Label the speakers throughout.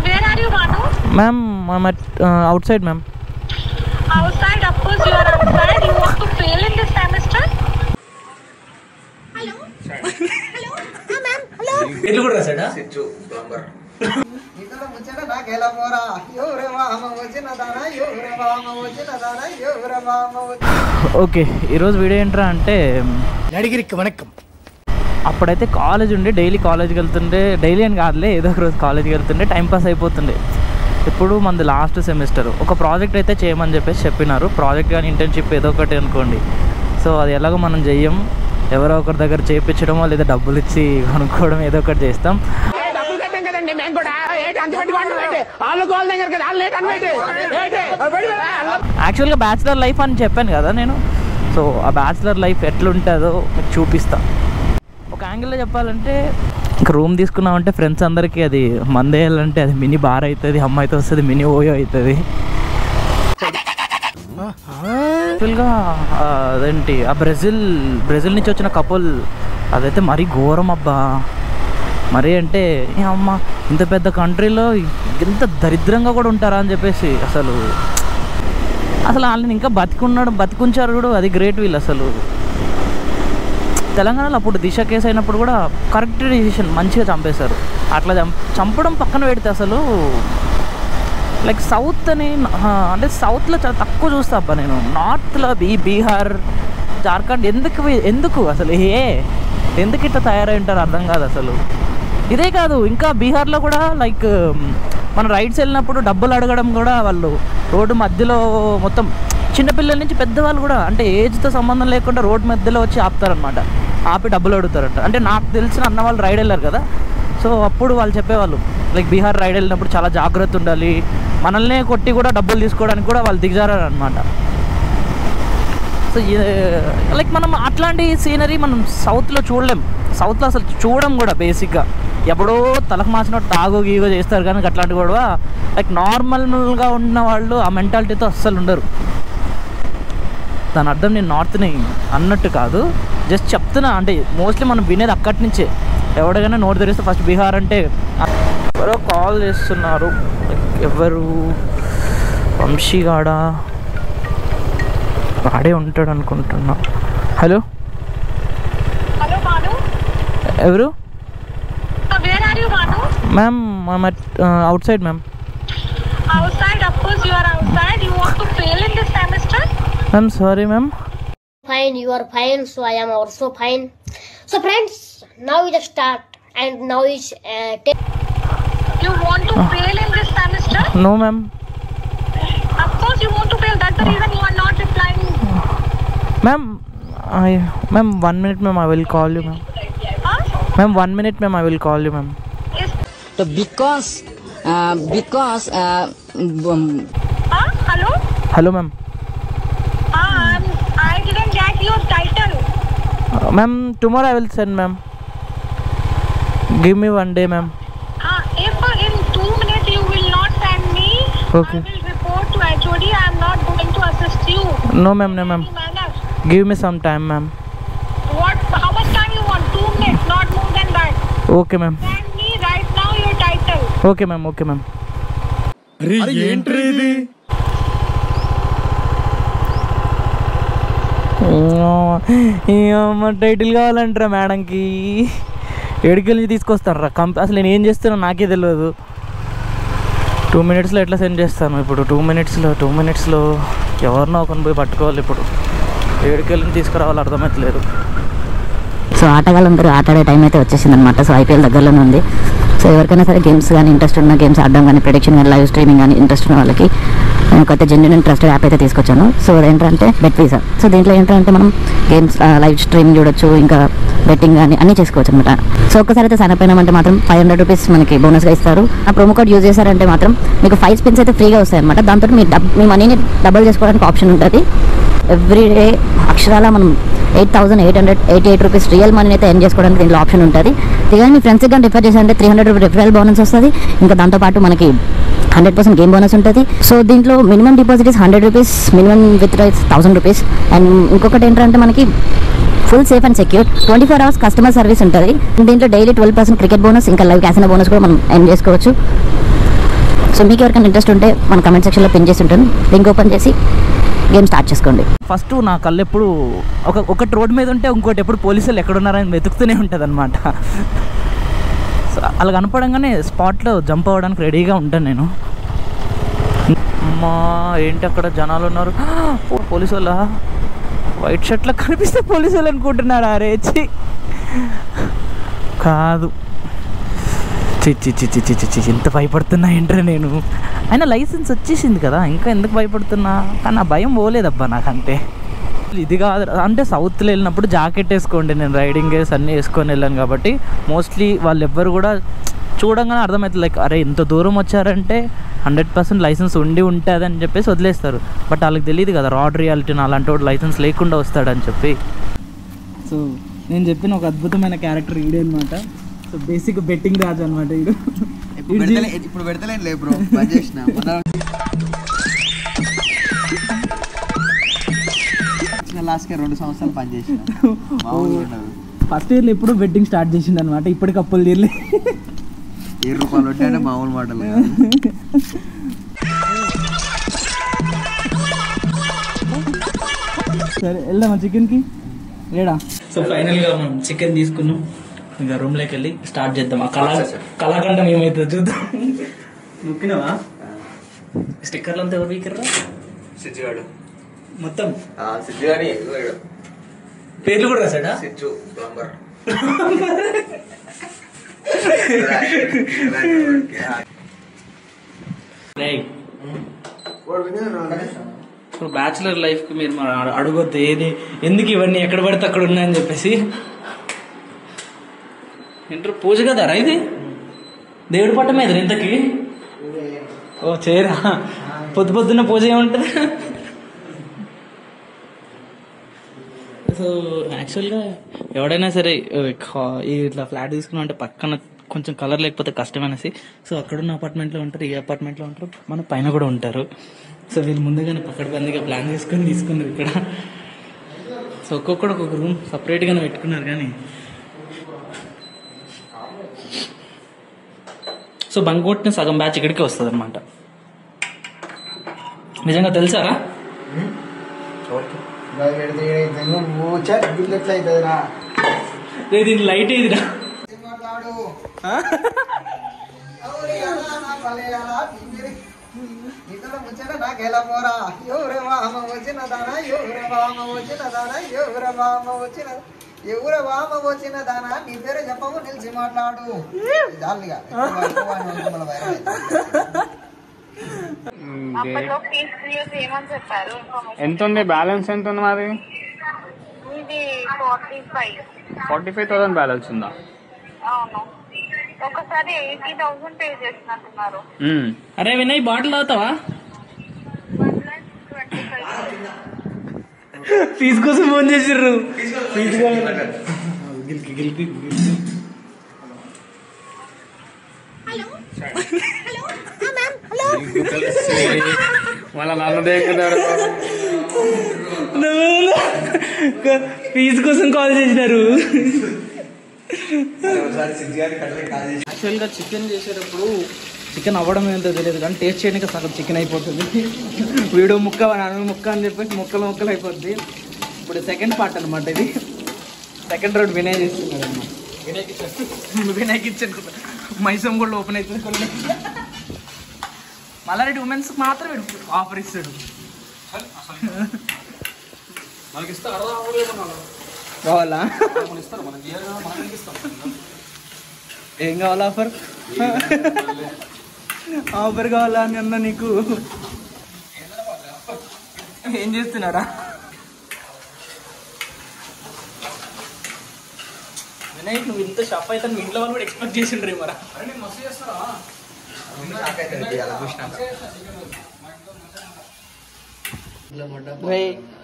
Speaker 1: Where are you, Manu?
Speaker 2: Ma'am, I'm at outside, ma'am.
Speaker 1: Outside, of course you are outside. You want to fail in this semester? Hello? Hello? Ah, ma'am. Hello?
Speaker 3: Itlu kuda rasada? Sichu plumber.
Speaker 4: ఇక్కడ ముచ్చట నాకెలా పోరా ఎవరవా అమ్మ వచ్చిన దానా ఎవరవా అమ్మ వచ్చిన దానా ఎవరవా అమ్మ వచ్చిన.
Speaker 2: ఓకే, ఈరోజు వీడియో ఏంట్రా అంటే
Speaker 5: నడిగిరికి వణకం.
Speaker 2: అప్పుడైతే కాలేజ్ ఉండే, డైలీ కాలేజ్కి వెళ్తుండే, డైలీ అని కాదులే, ఏదో ఒక రోజు కాలేజ్కి వెళ్తుండే, టైంపాస్ అయిపోతుండే. ఇప్పుడు మనది లాస్ట్ సెమిస్టర్. ఒక ప్రాజెక్ట్ అయితే చేయమని చెప్పినారు. ప్రాజెక్ట్ కానీ ఇంటర్న్షిప్ ఏదో ఒకటి అనుకోండి. సో అది ఎలాగో మనం చెయ్యం, ఎవరో ఒకరి దగ్గర చేయించడమో లేదా డబ్బులు ఇచ్చి కొనుక్కోవడం ఏదో ఒకటి చేస్తాం. యాక్చువల్గా బ్యాచిలర్ లైఫ్ అని చెప్పాను కదా నేను. సో ఆ బ్యాచిలర్ లైఫ్ ఎట్లుంటుందో మీకు చూపిస్తా. ఒక యాంగిల్లో చెప్పాలంటే ఇంకా రూమ్ తీసుకున్నామంటే ఫ్రెండ్స్ అందరికీ అది మందేయాలంటే అది మినీ బార్ అవుతుంది, అమ్మాయితో వస్తుంది మినీ ఓయో అవుతుంది. యాక్చువల్గా అదేంటి ఆ బ్రెజిల్ నుంచి వచ్చిన కపుల్ అదైతే మరీ ఘోరం అబ్బా. మరీ అంటే అమ్మ ఇంత పెద్ద కంట్రీలో ఇంత దరిద్రంగా కూడా ఉంటారా అని చెప్పేసి అసలు వాళ్ళని ఇంకా బతికుంచారు కూడా, అది గ్రేట్. వీళ్ళు అసలు తెలంగాణలో అప్పుడు దిశ కేసు అయినప్పుడు కూడా కరెక్ట్ డిసిషన్, మంచిగా చంపేశారు. అట్లా చంపడం పక్కన పెడితే అసలు లైక్ సౌత్ అని అంటే సౌత్లో చాలా తక్కువ చూస్తా అబ్బా నేను. నార్త్లో బీహార్, జార్ఖండ్ ఎందుకు అసలు ఎందుకు ఇట్లా తయారై ఉంటారు అర్థం కాదు అసలు. ఇదే కాదు, ఇంకా బీహార్లో కూడా లైక్ మన రైడ్స్ వెళ్ళినప్పుడు డబ్బులు అడగడం కూడా వాళ్ళు రోడ్డు మధ్యలో మొత్తం చిన్నపిల్లల నుంచి పెద్దవాళ్ళు కూడా, అంటే ఏజ్తో సంబంధం లేకుండా రోడ్డు మధ్యలో వచ్చి ఆపుతారనమాట. ఆపి డబ్బులు అడుగుతారంట. అంటే నాకు తెలిసిన అన్న వాళ్ళు రైడ్ వెళ్ళారు కదా, సో అప్పుడు వాళ్ళు చెప్పేవాళ్ళు లైక్ బీహార్ రైడ్ వెళ్ళినప్పుడు చాలా జాగ్రత్త ఉండాలి, మనల్నే కొట్టి కూడా డబ్బులు తీసుకోవడానికి కూడా వాళ్ళు దిగజారనమాట. సో లైక్ మనం అట్లాంటి సీనరీ మనం సౌత్లో చూడలేం. సౌత్లో అసలు చూడడం కూడా బేసిక్గా ఎప్పుడో తలకు మార్చినట్టు తాగో గీగో చేస్తారు, కానీ అట్లాంటి కూడా లైక్ నార్మల్గా ఉన్న వాళ్ళు ఆ మెంటాలిటీతో అస్సలు ఉండరు. దాని అర్థం నేను నార్త్ని అన్నట్టు కాదు, జస్ట్ చెప్తున్నా. అంటే మోస్ట్లీ మనం వినేది అక్కడి నుంచే. ఎవరికైనా నోట్ తెరిస్తే ఫస్ట్ బీహార్ అంటే ఎవరో కాల్ చేస్తున్నారు. ఎవరు? వంశీగాడా వాడే ఉంటాడు అనుకుంటున్నా. Hello
Speaker 1: Hello, Manu.
Speaker 2: ఎవరు?
Speaker 1: Where are you, Manu?
Speaker 2: Ma'am, I'm at outside, ma'am.
Speaker 1: Outside, of course you are outside. You want to fail in this semester?
Speaker 2: I'm sorry, ma'am.
Speaker 6: Fine, you are fine, so I am also fine. So friends, now we just start, and now is
Speaker 1: You want to fail in this semester?
Speaker 2: No, ma'am.
Speaker 1: Of course you want to fail. That's the reason you are not replying.
Speaker 2: Ma'am, ma'am, 1 minute, ma'am. I will call you, ma'am.
Speaker 1: Huh?
Speaker 2: Ma'am, 1 minute, ma'am. I will call you, ma'am.
Speaker 1: Is
Speaker 7: So because
Speaker 1: hello?
Speaker 2: Hello, ma'am.
Speaker 1: I didn't get your title.
Speaker 2: Ma'am, tomorrow I will send, ma'am. Give me 1 day, ma'am.
Speaker 1: If in 2 minutes you will not send me,
Speaker 2: Okay.
Speaker 1: I will report to HOD. I am not going to assist you.
Speaker 2: No, ma'am, no, ma'am.
Speaker 1: Manner.
Speaker 2: Give me some time, ma'am.
Speaker 1: How much time you want? 2 minutes, not more than that.
Speaker 2: Okay, ma'am.
Speaker 1: Send me right now your title.
Speaker 2: Okay, ma'am. Okay, ma'am. Title కావాలంటారా మేడంకి? ఏడుకెళ్ళి తీసుకొస్తాను అసలు నేను ఏం చేస్తానో నాకే తెలియదు. 2 minutesలో ఎట్లా సెండ్ చేస్తాను ఇప్పుడు? 2 minutesలో ఎవరినో ఒకరిని పోయి పట్టుకోవాలి. ఇప్పుడు ఏడుకెళ్ళి తీసుకురావాలి, అర్థమవుతలేదు.
Speaker 8: సో ఆటగాళ్ళందరూ ఆడే టైం అయితే వచ్చేసింది అనమాట. సో ఐపీఎల్ దగ్గరలోనే ఉంది. సో ఎవరికైనా సరే గేమ్స్ కానీ ఇంట్రెస్ట్ ఉన్న, గేమ్స్ ఆడడం కానీ, ప్రెడిక్షన్ కానీ, లైవ్ స్ట్రీమింగ్ కానీ ఇంట్రెస్ట్ ఉన్న వాళ్ళకి నేను కొత్త జెన్యూన్ అండ్ ట్రస్టెడ్ యాప్ అయితే తీసుకొచ్చాను. సో అదేంటంటే బెట్విజా. సో దీంట్లో ఏంటంటే మనం గేమ్స్ లైవ్ స్ట్రీమింగ్ చూడొచ్చు, ఇంకా బెట్టింగ్ కానీ అన్నీ చేసుకోవచ్చు అనమాట. సో ఒక్కసారి అయితే సైన్ అప్ అయినామంటే మాత్రం 500 రూపీస్ మనకి బోనస్గా ఇస్తారు. ఆ ప్రోమో కోడ్ యూజ్ చేశారంటే మాత్రం మీకు 5 spins అయితే ఫ్రీగా వస్తాయి అనమాట. దాంతో మీ మనీని డబుల్ చేసుకోవడానికి ఆప్షన్ ఉంటుంది. ఎవ్రీ డే అక్షరాల మనం 8,888 రూపీస్ రియల్ మనీని అయితే ఎర్న్ చేసుకోవడానికి దీంట్లో ఆప్షన్ ఉంటుంది. కానీ మీ ఫ్రెండ్స్కి కానీ రిఫర్ చేశారంటే 300 రూపీస్ రిఫరల్ బోనస్ వస్తుంది. ఇంకా దాంతోపాటు మనకి 100% గేమ్ బోనస్ ఉంటుంది. సో దీంట్లో minimum deposit is 100 rupees, minimum withdraw is 1000 rupees. And ఇంకొకటి ఏంటంటే మనకి full safe and secure 24 hours customer service ఉంటుంది. దీంట్లో డైలీ 12% క్రికెట్ బోనస్, ఇంకా లైవ్ క్యాసినో బోనస్ కూడా మనం ఎర్న్ చేసుకోవచ్చు. సో మీకు ఎవరికైనా ఇంట్రెస్ట్ ఉంటే మన కమెంట్ సెక్షన్లో పిన్ చేసి ఉంటాను, లింక్ ఓపెన్ చేసి గేమ్ స్టార్ట్ చేసుకోండి.
Speaker 2: ఫస్ట్ నా కళ్ళు ఎప్పుడు ఒకటి రోడ్ మీద ఉంటే ఇంకోటి ఎప్పుడు పోలీసులు ఎక్కడున్నారని వెతుకుతూనే ఉంటుంది అనమాట. సో అలా కనపడంగానే స్పాట్లో జంప్ అవ్వడానికి రెడీగా ఉంటాను నేను. అమ్మా ఏంటి అక్కడ జనాలు ఉన్నారు, పోలీసు వాళ్ళ వైట్ షర్ట్లో కనిపిస్తే పోలీసు వాళ్ళు అనుకుంటున్నారా? రేచి కాదు, చి ఎంత భయపడుతున్నా ఏంట్రా నేను. అయినా లైసెన్స్ వచ్చేసింది కదా, ఇంకా ఎందుకు భయపడుతున్నా? కానీ ఆ భయం పోలేదబ్బా నాకంతే. ఇది కాదు అంటే సౌత్లో వెళ్ళినప్పుడు జాకెట్ వేసుకోండి, నేను రైడింగ్ గేర్స్ అన్నీ వేసుకొని వెళ్ళాను కాబట్టి మోస్ట్లీ వాళ్ళు ఎవ్వరు కూడా చూడంగానే అర్థమవుతుంది, లైక్ అరే ఇంత దూరం వచ్చారంటే 100% లైసెన్స్ ఉండి ఉంటుంది అని చెప్పేసి వదిలేస్తారు. బట్ వాళ్ళకి తెలియదు కదా రాడ్ రియాలిటీని, అలాంటి వాడు లైసెన్స్ లేకుండా వస్తాడని చెప్పి. సో నేను చెప్పిన ఒక అద్భుతమైన క్యారెక్టర్ వీడే అనమాట. సో బేసిక్ బెట్టింగ్ రాజు అనమాట వీడు.
Speaker 4: ఇప్పుడు పెడతలేను లే బ్రో, పని చేసిన లాస్ట్కి 2 సంవత్సరాలు పని చేసిన.
Speaker 2: ఫస్ట్ ఇయర్లో ఎప్పుడు బెట్టింగ్ స్టార్ట్ చేసిండు అనమాట. ఇప్పటికి అప్పులు తీరలే.
Speaker 4: ₹7 ఉంటాయంటే మామూలు మాటలు.
Speaker 2: సరే వెళ్దామా చికెన్కి లేడా? సో ఫైనల్గా మనం చికెన్ తీసుకున్నాం, ఇంకా రూమ్లోకి వెళ్ళి స్టార్ట్ చేద్దాం. ఆ కళాఖండం ఏమవుతుందో చూద్దాం. ముక్కినవా? స్టిక్కర్లు అంతా ఎవరు వీకర్రా?
Speaker 3: సిజ్జుగాడు
Speaker 2: మొత్తం
Speaker 3: సిజ్జుగాని
Speaker 2: పేర్లు కూడా రాశాడా?
Speaker 3: సిజ్జు ప్లంబర్.
Speaker 2: ఇప్పుడు బ్యాచులర్ లైఫ్కి మీరు అడగొద్దు ఏది ఎందుకు ఇవన్నీ ఎక్కడ పడితే అక్కడ ఉన్నాయని చెప్పేసి. ఇంటర్ పూజ కదారా ఇది? దేవుడి పట్టం మీద ఇంతకి? ఓ చేరా, పొద్దున్న పూజ ఏముంటుంది? సో యాక్చువల్గా ఎవడైనా సరే ఇట్లా ఫ్లాట్ తీసుకున్నాం అంటే పక్కన కొంచెం కలర్ లేకపోతే కష్టమనేసి సో అక్కడున్న అపార్ట్మెంట్లో ఉంటారు, ఈ అపార్ట్మెంట్లో ఉంటారు, మన పైన కూడా ఉంటారు. సో వీళ్ళు ముందుగానే పక్కడబందిగా ప్లాన్ చేసుకొని తీసుకున్నారు ఇక్కడ. సో ఒక్కొక్కడు ఒక్కొక్క రూమ్ సపరేట్గానే పెట్టుకున్నారు. కానీ సో బంక్ కొట్టిన సగం బ్యాచ్ ఇక్కడికే వస్తుంది అనమాట. నిజంగా తెలుసారా? దీని లైట్ ఏదిరా?
Speaker 4: నాకెలా పోరా ఎవరు వామ వచ్చిన దానా, ఎవరు వామ వచ్చిన దానా, ఎవరు వామ వచ్చిన, ఎవరు వామ వచ్చిన దానా, నీ పేరు చెప్పము నిలిచి మాట్లాడు. జాలిగా
Speaker 7: ఎంత ఉంది బ్యాలెన్స్? ఎంత ఉంది మాది? 45,000 బ్యాలెన్స్ ఉందా?
Speaker 1: ఒకసారి 80,000 పే చేసినట్టున్నారు.
Speaker 2: అరే వినయ్ బాటిల్ తాగుతావా? ఫీజు కోసం ఫోన్ చేసిర్రు.
Speaker 7: వాళ్ళ నాన్న దగ్గర
Speaker 2: ఫీజు కోసం కాల్ చేసినారు. యాక్చువల్గా చికెన్ చేసేటప్పుడు చికెన్ అవ్వడం ఏంటో తెలియదు కానీ టేస్ట్ చేయడానికి సగం చికెన్ అయిపోతుంది. వీడు ముక్క నాన్న ముక్క అని చెప్పేసి ముక్కలు అయిపోద్ది. ఇప్పుడు సెకండ్ పార్ట్ అనమాట ఇది. సెకండ్ రౌండ్ వినయ్ చేస్తున్నాడు అన్నమాట. వినయ్ కిచెన్ మైసూమ్ కూడా ఓపెన్ అవుతుంది. మల్లారెడ్డి ఉమెన్స్ మాత్రం ఆఫర్ ఇస్తాడు. కావాలా? ఏం కావాలా ఆఫర్? ఆఫర్ కావాలా అని అన్నా నీకు? ఏం చేస్తున్నారా? వినయ్ నువ్వు ఇంత షాప్ అయితే మీ ఇంట్లో వాళ్ళు కూడా ఎక్స్పెక్ట్ చేసిండ్రు మరా?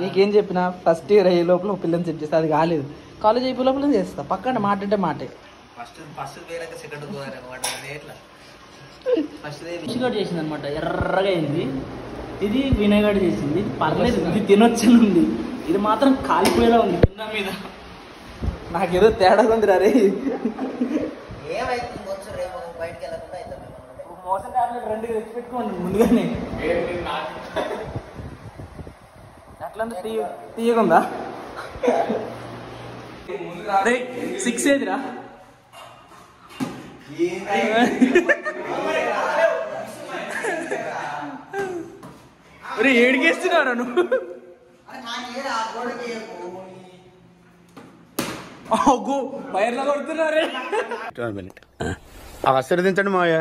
Speaker 2: నీకేం చెప్పినా ఫస్ట్ ఇయర్ అయ్యే లోపల పిల్లల్ని సెట్ చేస్తా, అది కాలేదు. కాలేజ్ అయిపోయే లోపల చేస్తా పక్కన మాట అంటే మాటే. ఫస్ట్ చేసింది అనమాట, ఎర్రగా అయింది. ఇది వినయగాడు చేసింది, పర్లేదు ఇది తినొచ్చని ఉంది. ఇది మాత్రం కాలిపోయేలా ఉంది కింద మీద. నాకేదో తేడా ఉంది రే. మోషన్ టాబ్లెట్ 2 తెచ్చిపెట్టుకోండి ముందుగానే. అట్లా తీయకుందా 6 ఏదిరా ఏడికేస్తున్నారా నువ్వు? వైర్లో కొడుతున్నారే.
Speaker 9: ఆశీర్వదించండి మావయ్య.